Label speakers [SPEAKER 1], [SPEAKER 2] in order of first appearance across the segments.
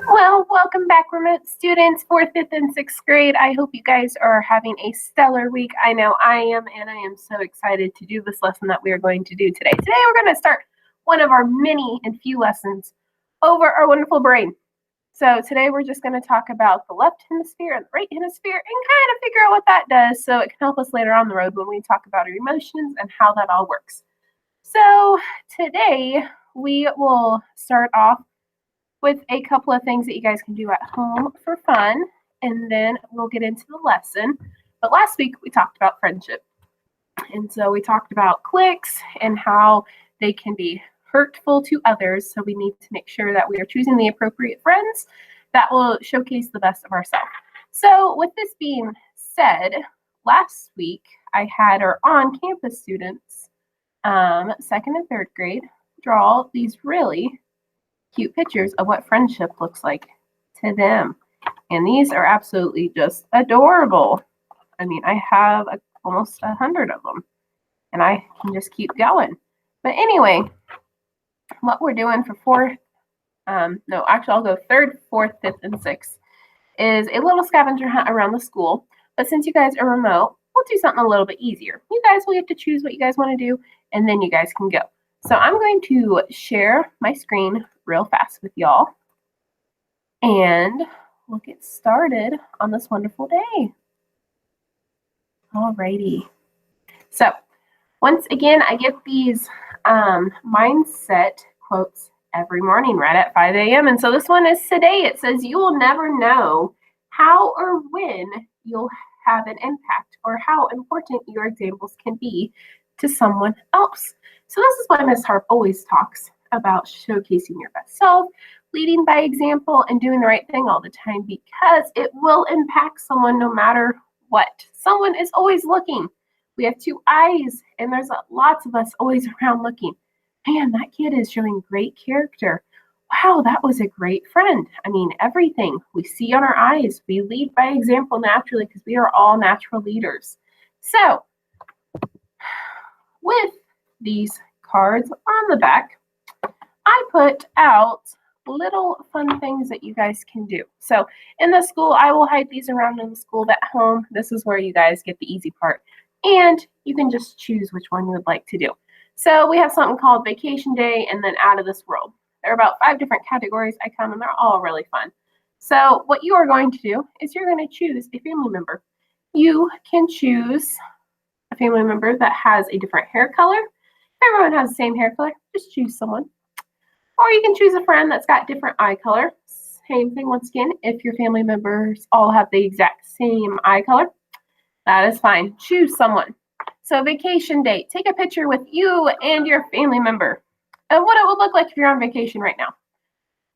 [SPEAKER 1] Well, welcome back, remote students, 4th, 5th, and 6th grade. I hope you guys are having a stellar week. I know I am, and I am so excited to do this lesson that we are going to do today. Today, we're going to start one of our many and few lessons over our wonderful brain. So today, we're just going to talk about the left hemisphere and the right hemisphere and kind of figure out what that does so it can help us later on the road when we talk about our emotions and how that all works. So today, we will start off with a couple of things that you guys can do at home for fun, and then we'll get into the lesson. But last week we talked about friendship, and so we talked about cliques and how they can be hurtful to others, so we need to make sure that we are choosing the appropriate friends that will showcase the best of ourselves. So with this being said, last week I had our on-campus students, 2nd and 3rd grade, draw these really cute pictures of what friendship looks like to them. And these are absolutely just adorable. I mean, I have almost 100 of them, and I can just keep going. But anyway, what we're doing for I'll go 3rd, 4th, 5th, and 6th, is a little scavenger hunt around the school. But since you guys are remote, we'll do something a little bit easier. You guys will get to choose what you guys want to do, and then you guys can go. So I'm going to share my screen real fast with y'all, and we'll get started on this wonderful day. Alrighty. So once again, I get these mindset quotes every morning right at 5 a.m. And so this one is today. It says, "You will never know how or when you'll have an impact or how important your examples can be to someone else." So this is why Ms. Harp always talks about showcasing your best self, leading by example, and doing the right thing all the time, because it will impact someone no matter what. Someone is always looking. We have two eyes, and there's lots of us always around looking. Man, that kid is showing great character. Wow, that was a great friend. I mean, everything we see on our eyes, we lead by example naturally because we are all natural leaders. So, with these cards on the back, I put out little fun things that you guys can do. So in the school, I will hide these around in the school, but at home, this is where you guys get the easy part. And you can just choose which one you would like to do. So we have something called Vacation Day and then Out of This World. There are about 5 different categories I come, and they're all really fun. So what you are going to do is you're going to choose a family member. You can choose a family member that has a different hair color. If everyone has the same hair color, just choose someone. Or you can choose a friend that's got different eye color. Same thing once again, if your family members all have the exact same eye color, that is fine. Choose someone. So vacation day, take a picture with you and your family member of what it would look like if you're on vacation right now.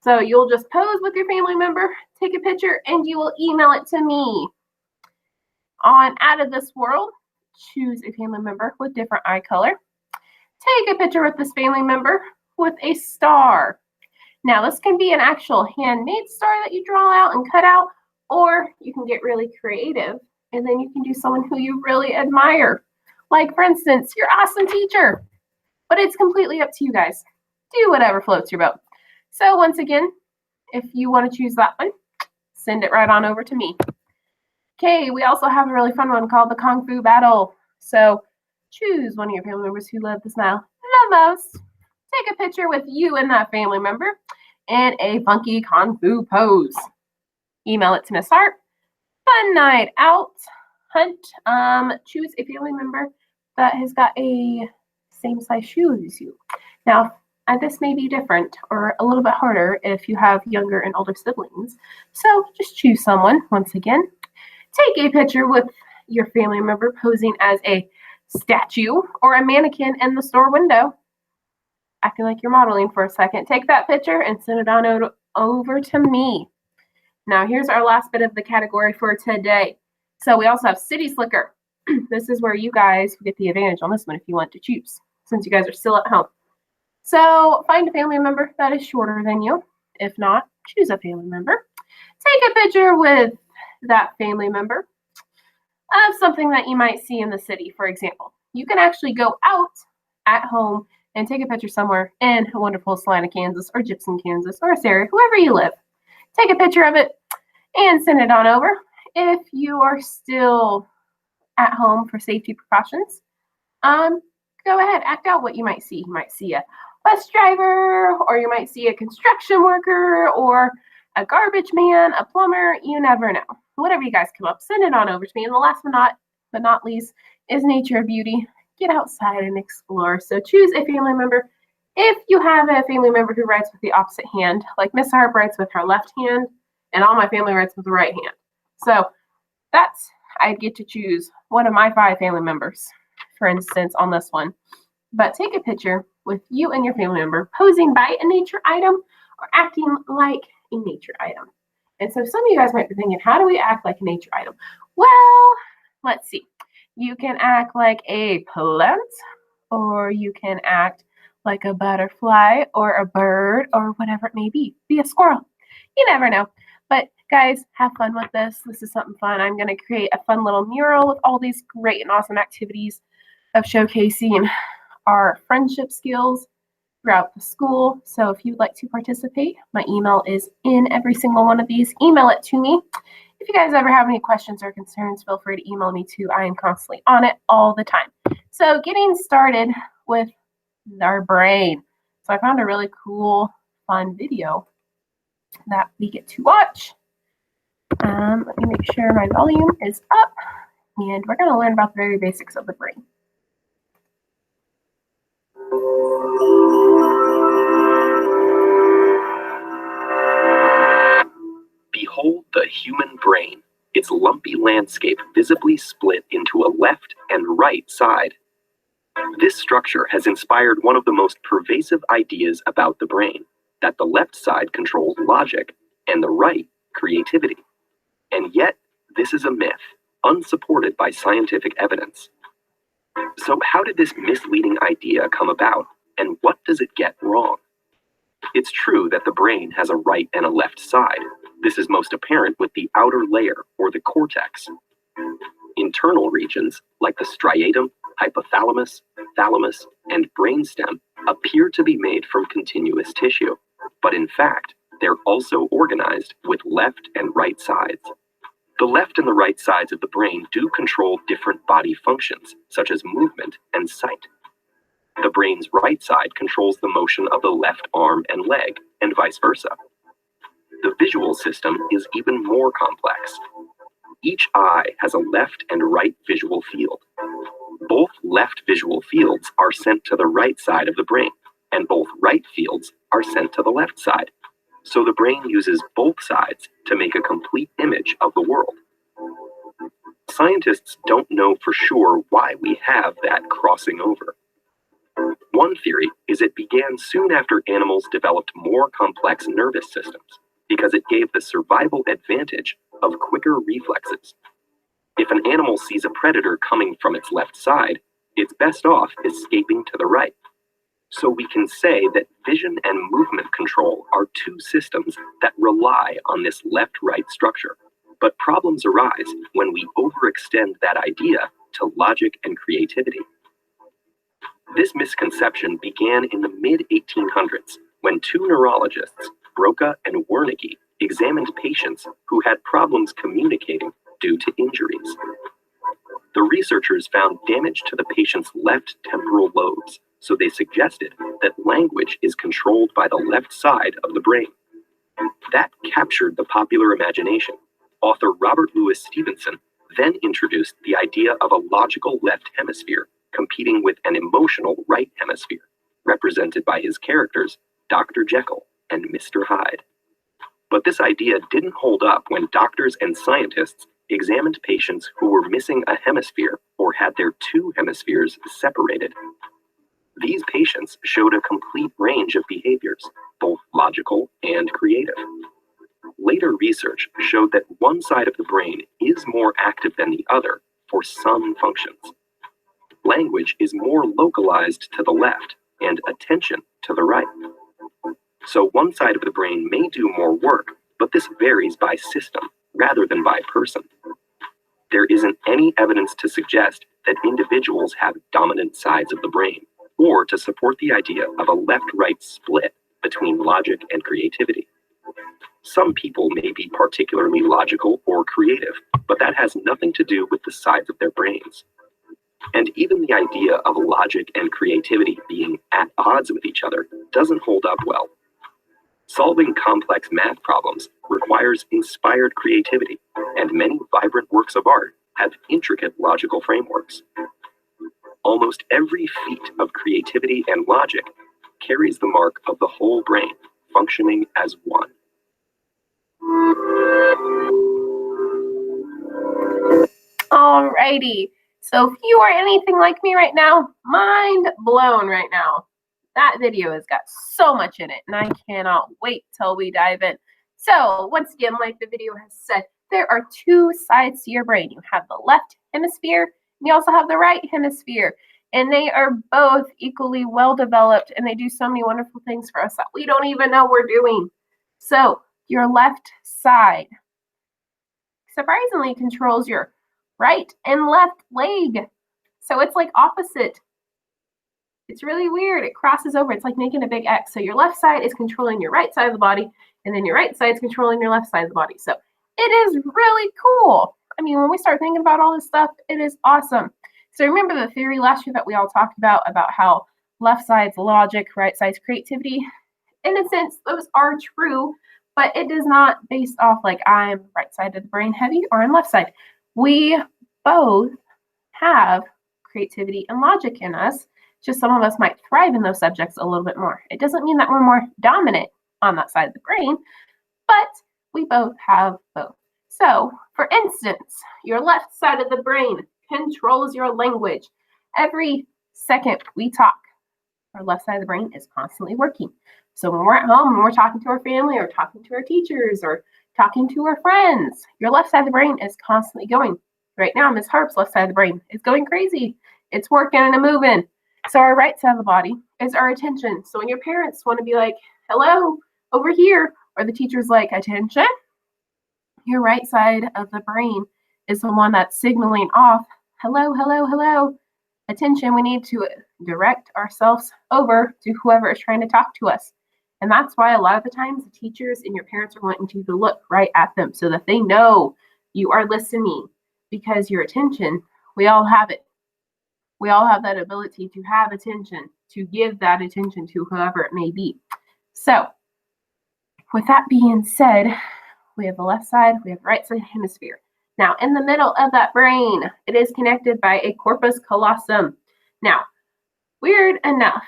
[SPEAKER 1] So you'll just pose with your family member, take a picture, and you will email it to me. On Out of This World, choose a family member with different eye color. Take a picture with this family member with a star. Now, this can be an actual handmade star that you draw out and cut out, or you can get really creative, and then you can do someone who you really admire. Like, for instance, your awesome teacher. But it's completely up to you guys. Do whatever floats your boat. So once again, if you want to choose that one, send it right on over to me. Okay, we also have a really fun one called the Kung Fu Battle. So choose one of your family members who love to smile the most. Take a picture with you and that family member in a funky Kung Fu pose. Email it to Miss Harp. Fun night out. Hunt. Choose a family member that has got a same size shoe as you. Now, this may be different or a little bit harder if you have younger and older siblings. So just choose someone once again. Take a picture with your family member posing as a statue or a mannequin in the store window. Acting like you're modeling for a second. Take that picture and send it on over to me. Now, here's our last bit of the category for today. So we also have City Slicker. This is where you guys get the advantage on this one if you want to choose, since you guys are still at home. So find a family member that is shorter than you. If not, choose a family member. Take a picture with that family member of something that you might see in the city, for example. You can actually go out at home and take a picture somewhere in wonderful Salina, Kansas, or Gibson, Kansas, or Sarah, wherever you live. take a picture of it and send it on over. If you are still at home for safety precautions, go ahead, act out what you might see. You might see a bus driver, or you might see a construction worker, or a garbage man, a plumber, you never know. Whatever you guys come up, send it on over to me. And the last but not least is nature of beauty. Get outside and explore. So choose a family member. If you have a family member who writes with the opposite hand, like Miss Harp writes with her left hand, and all my family writes with the right hand. So I get to choose one of my 5 family members, for instance, on this one. But take a picture with you and your family member posing by a nature item or acting like a nature item. And so some of you guys might be thinking, how do we act like a nature item? Well, let's see. You can act like a plant, or you can act like a butterfly or a bird or whatever it may be. Be a squirrel. You never know. But guys, have fun with this. This is something fun. I'm going to create a fun little mural with all these great and awesome activities of showcasing our friendship skills throughout the school. So if you'd like to participate, my email is in every single one of these. Email it to me. If you guys ever have any questions or concerns, feel free to email me too. I am constantly on it all the time. So getting started with our brain. So I found a really cool, fun video that we get to watch. Let me make sure my volume is up, and we're going to learn about the very basics of the brain.
[SPEAKER 2] Behold the human brain, its lumpy landscape visibly split into a left and right side. This structure has inspired one of the most pervasive ideas about the brain, that the left side controls logic and the right creativity. And yet, this is a myth, unsupported by scientific evidence. So how did this misleading idea come about, and what does it get wrong? It's true that the brain has a right and a left side. This is most apparent with the outer layer, or the cortex. Internal regions, like the striatum, hypothalamus, thalamus, and brainstem, appear to be made from continuous tissue, but in fact, they're also organized with left and right sides. The left and the right sides of the brain do control different body functions, such as movement and sight. The brain's right side controls the motion of the left arm and leg, and vice versa. The visual system is even more complex. Each eye has a left and right visual field. Both left visual fields are sent to the right side of the brain, and both right fields are sent to the left side. So the brain uses both sides to make a complete image of the world. Scientists don't know for sure why we have that crossing over. One theory is it began soon after animals developed more complex nervous systems, because it gave the survival advantage of quicker reflexes. If an animal sees a predator coming from its left side, it's best off escaping to the right. So we can say that vision and movement control are 2 systems that rely on this left-right structure. But problems arise when we overextend that idea to logic and creativity. This misconception began in the mid-1800s when 2 neurologists, Broca and Wernicke, examined patients who had problems communicating due to injuries. The researchers found damage to the patient's left temporal lobes, so they suggested that language is controlled by the left side of the brain. That captured the popular imagination. Author Robert Louis Stevenson then introduced the idea of a logical left hemisphere competing with an emotional right hemisphere, represented by his characters, Dr. Jekyll and Mr. Hyde. But this idea didn't hold up when doctors and scientists examined patients who were missing a hemisphere or had their 2 hemispheres separated. These patients showed a complete range of behaviors, both logical and creative. Later research showed that one side of the brain is more active than the other for some functions. Language is more localized to the left and attention to the right. So one side of the brain may do more work, but this varies by system rather than by person. There isn't any evidence to suggest that individuals have dominant sides of the brain, or to support the idea of a left-right split between logic and creativity. Some people may be particularly logical or creative, but that has nothing to do with the size of their brains. And even the idea of logic and creativity being at odds with each other doesn't hold up well. Solving complex math problems requires inspired creativity, and many vibrant works of art have intricate logical frameworks. Almost every feat of creativity and logic carries the mark of the whole brain functioning as one.
[SPEAKER 1] Alrighty. So if you are anything like me right now, mind blown right now. That video has got so much in it, and I cannot wait till we dive in. So once again, like the video has said, there are two sides to your brain. You have the left hemisphere, and you also have the right hemisphere. And they are both equally well developed, and they do so many wonderful things for us that we don't even know we're doing. So your left side surprisingly controls your right and left leg. So it's like opposite. It's really weird. It crosses over. It's like making a big X. So your left side is controlling your right side of the body, and then your right side is controlling your left side of the body. So it is really cool. I mean, when we start thinking about all this stuff, it is awesome. So remember the theory last year that we all talked about how left side's logic, right side's creativity? In a sense, those are true, but it is not based off like I'm right side of the brain heavy or I'm left side. We both have creativity and logic in us. Just some of us might thrive in those subjects a little bit more. It doesn't mean that we're more dominant on that side of the brain, but we both have both. So, for instance, your left side of the brain controls your language. Every second we talk, our left side of the brain is constantly working. So when we're at home and we're talking to our family or talking to our teachers or talking to our friends, your left side of the brain is constantly going. Right now, Ms. Harp's left side of the brain is going crazy. It's working and moving. So our right side of the body is our attention. So when your parents want to be like, hello, over here, or the teacher's like, attention, your right side of the brain is the one that's signaling off, hello, hello, hello, attention, we need to direct ourselves over to whoever is trying to talk to us. And that's why a lot of the times the teachers and your parents are wanting you to look right at them so that they know you are listening, because your attention, we all have it. We all have that ability to have attention, to give that attention to whoever it may be. So with that being said, we have the left side, we have the right side hemisphere. Now, in the middle of that brain, it is connected by a corpus callosum. Now, weird enough,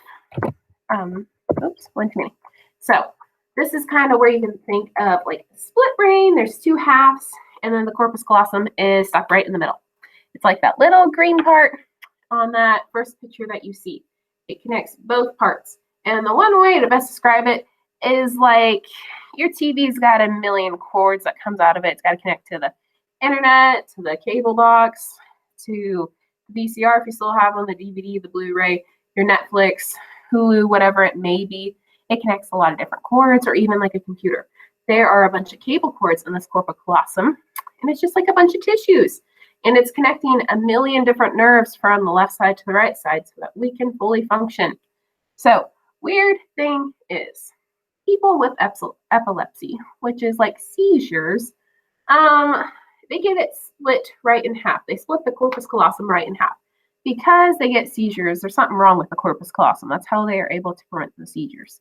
[SPEAKER 1] oops, one too many. So this is kind of where you can think of like a split brain. There's two halves, and then the corpus callosum is stuck right in the middle. It's like that little green part on that first picture that you see. It connects both parts. And the one way to best describe it is like your TV's got a million cords that comes out of it. It's got to connect to the internet, to the cable box, to VCR if you still have one, the DVD, the Blu-ray, your Netflix, Hulu, whatever it may be. It connects a lot of different cords, or even like a computer. There are a bunch of cable cords in this corpus callosum, and it's just like a bunch of tissues. And it's connecting a million different nerves from the left side to the right side so that we can fully function. So, weird thing is, people with epilepsy, which is like seizures, they get it split right in half. They split the corpus callosum right in half. Because they get seizures, there's something wrong with the corpus callosum. That's how they are able to prevent the seizures.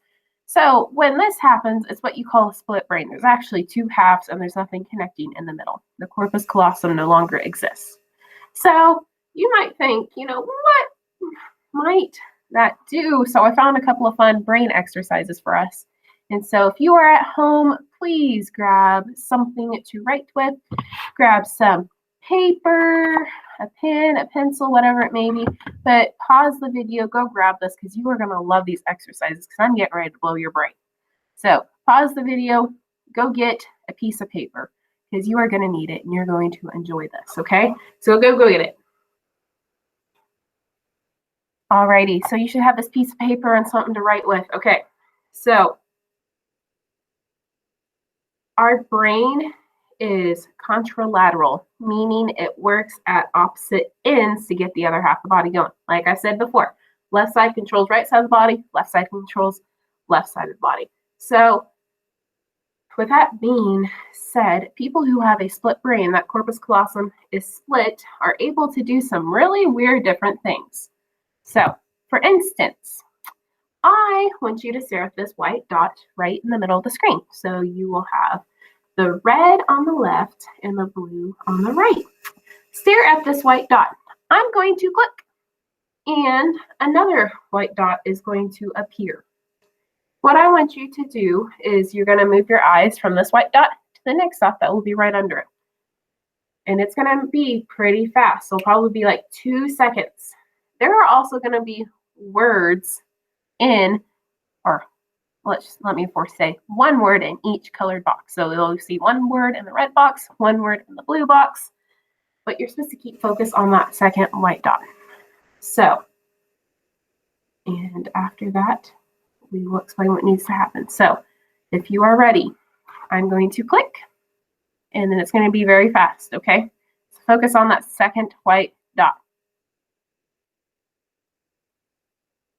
[SPEAKER 1] So when this happens, it's what you call a split brain. There's actually two halves and there's nothing connecting in the middle. The corpus callosum no longer exists. So you might think, what might that do? So I found a couple of fun brain exercises for us. And so if you are at home, please grab something to write with. Grab some paper, a pen, a pencil, whatever it may be. But pause the video, go grab this, because you are going to love these exercises, because I'm getting ready to blow your brain. So pause the video, go get a piece of paper, because you are going to need it and you're going to enjoy this, okay? So go get it. Alrighty, so you should have this piece of paper and something to write with. Okay, so our brain is contralateral, meaning it works at opposite ends to get the other half of the body going. Like I said before, left side controls right side of the body, left side controls left side of the body. So with that being said, people who have a split brain, that corpus callosum is split, are able to do some really weird different things. So, for instance, I want you to stare at this white dot right in the middle of the screen. So you will have the red on the left and the blue on the right. Stare at this white dot. I'm going to click, and another white dot is going to appear. What I want you to do is you're going to move your eyes from this white dot to the next dot that will be right under it. And it's going to be pretty fast. So it'll probably be like 2 seconds. There are also going to be words in, or let me say one word in each colored box. So you'll see one word in the red box, one word in the blue box, but you're supposed to keep focus on that second white dot. So, and after that, we will explain what needs to happen. So if you are ready, I'm going to click, and then it's going to be very fast, okay? So focus on that second white dot.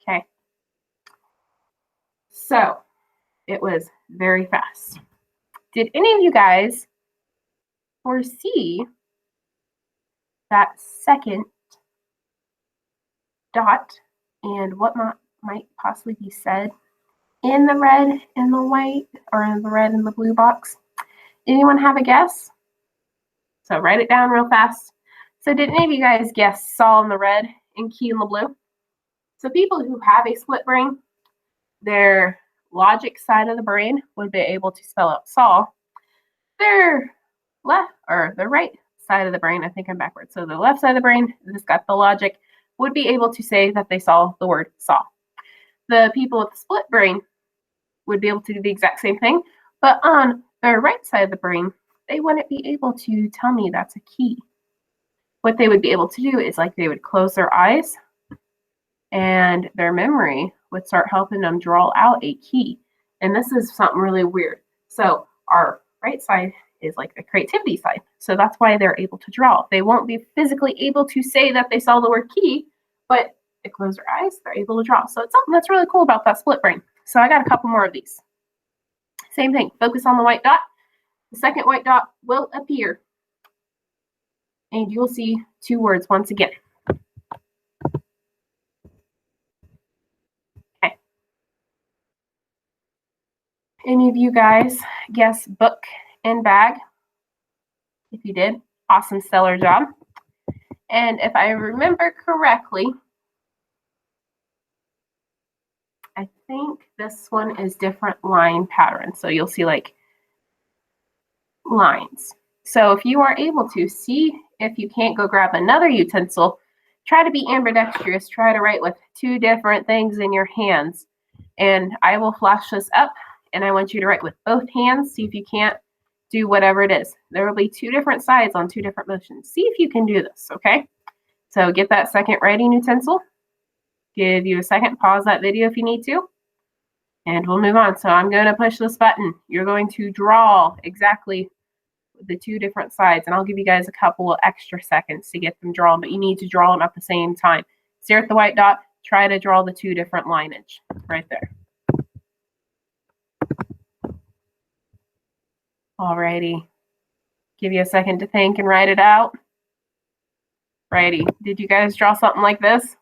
[SPEAKER 1] Okay. So it was very fast. Did any of you guys foresee that second dot and what might possibly be said in the red and the white, or in the red and the blue box? Anyone have a guess? So write it down real fast. So did any of you guys guess saw in the red and key in the blue? So people who have a split brain, their logic side of the brain would be able to spell out saw. Their left, or the right side of the brain, I think I'm backwards. So the left side of the brain that's got the logic would be able to say that they saw the word saw. The people with the split brain would be able to do the exact same thing, but on their right side of the brain, they wouldn't be able to tell me that's a key. What they would be able to do is, like, they would close their eyes and their memory would start helping them draw out a key. And this is something really weird. So our right side is like the creativity side. So that's why they're able to draw. They won't be physically able to say that they saw the word key, but they close their eyes, they're able to draw. So it's something that's really cool about that split brain. So I got a couple more of these. Same thing, focus on the white dot. The second white dot will appear, and you'll see 2 words once again. Okay. Any of you guys guess book and bag? If you did, awesome, stellar job. And if I remember correctly, I think this one is different line pattern. So you'll see like lines. So if you are able to see, if you can't go grab another utensil, try to be ambidextrous. Try to write with 2 different things in your hands. And I will flash this up, and I want you to write with both hands. See if you can't do whatever it is. There will be 2 different sides on 2 different motions. See if you can do this, okay? So get that second writing utensil. Give you a second, pause that video if you need to, and we'll move on. So I'm going to push this button. You're going to draw exactly the 2 different sides, and I'll give you guys a couple of extra seconds to get them drawn, but you need to draw them at the same time. Stare at the white dot, try to draw the 2 different lineage right there. Alrighty, give you a second to think and write it out. Righty, did you guys draw something like this?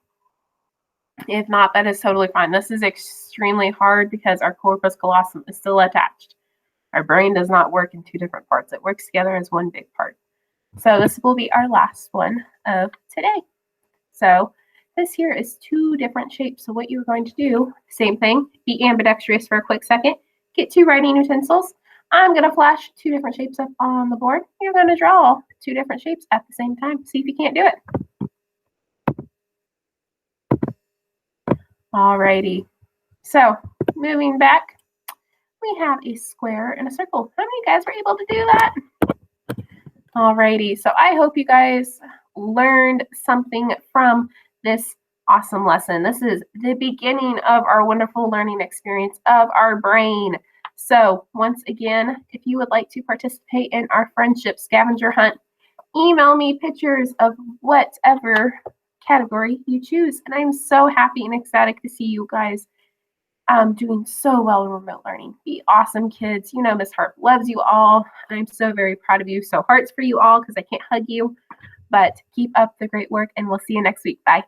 [SPEAKER 1] If not, that is totally fine. This is extremely hard because our corpus callosum is still attached. Our brain does not work in 2 different parts. It works together as one big part. So this will be our last one of today. So this here is 2 different shapes. So what you're going to do, same thing, be ambidextrous for a quick second. Get 2 writing utensils. I'm going to flash 2 different shapes up on the board. You're going to draw 2 different shapes at the same time. See if you can't do it. Alrighty, so moving back, we have a square and a circle. How many of you guys were able to do that? Alrighty, so I hope you guys learned something from this awesome lesson. This is the beginning of our wonderful learning experience of our brain. So once again, if you would like to participate in our friendship scavenger hunt, email me pictures of whatever category you choose, and I'm so happy and ecstatic to see you guys doing so well in remote learning. Be awesome, kids. You know, Miss Hart loves you all. I'm so very proud of you. So hearts for you all because I can't hug you. But keep up the great work, and we'll see you next week. Bye.